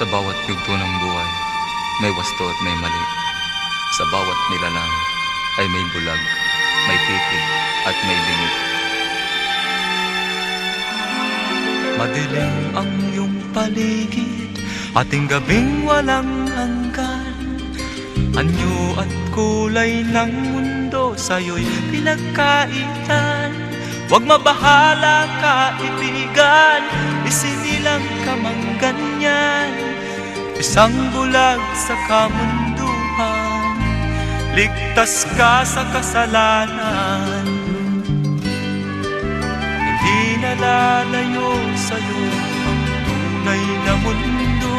Sa bawat yugto ng buhay, may wasto at may mali. Sa bawat nilalang ay may bulag, may titig at may bingi. Madilim ang iyong paligid, ating gabing walang hanggan. Anyo at kulay ng mundo sa'yo'y pinagkaitan. Huwag mabahala kaibigan, isinilang ka mang ganyan. Isang bulag sa kamunduhan, ligtas ka sa kasalanan. Hindi nalalayo sa'yo ang tunay na mundo.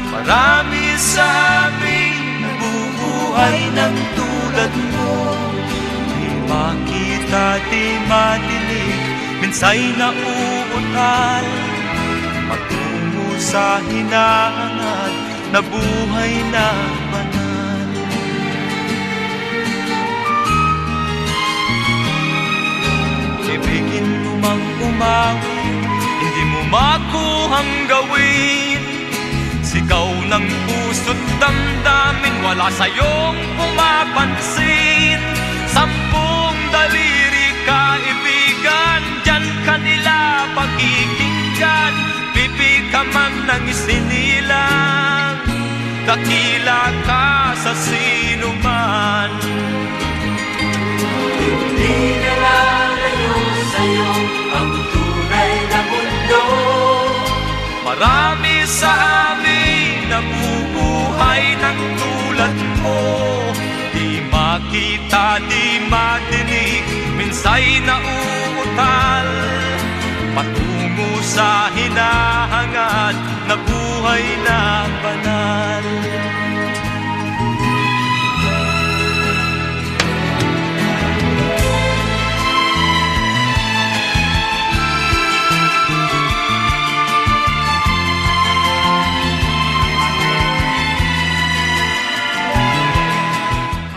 Marami sa aming nabubuhay ng tulad mo. Di makita, di madinig, minsay nauutal. Patungo sa hinahangat na buhay na banal. Ibigin mo mang umawi, hindi mo makuhang gawin. Sigaw ng puso't damdamin, wala sa'yong pumapansin. Sampung daliri kaibigan, diyan kanila pakikinggan. Pipi ka man ng isinilang, dakila ka sa sinuman. Hindi nalalayo sa'yo ang tunay na mundo. Marami sa amin nabubuhay ng tulad mo. Di makita, di madinig, minsay nauutal. Patungo sa hinahangad na buhay na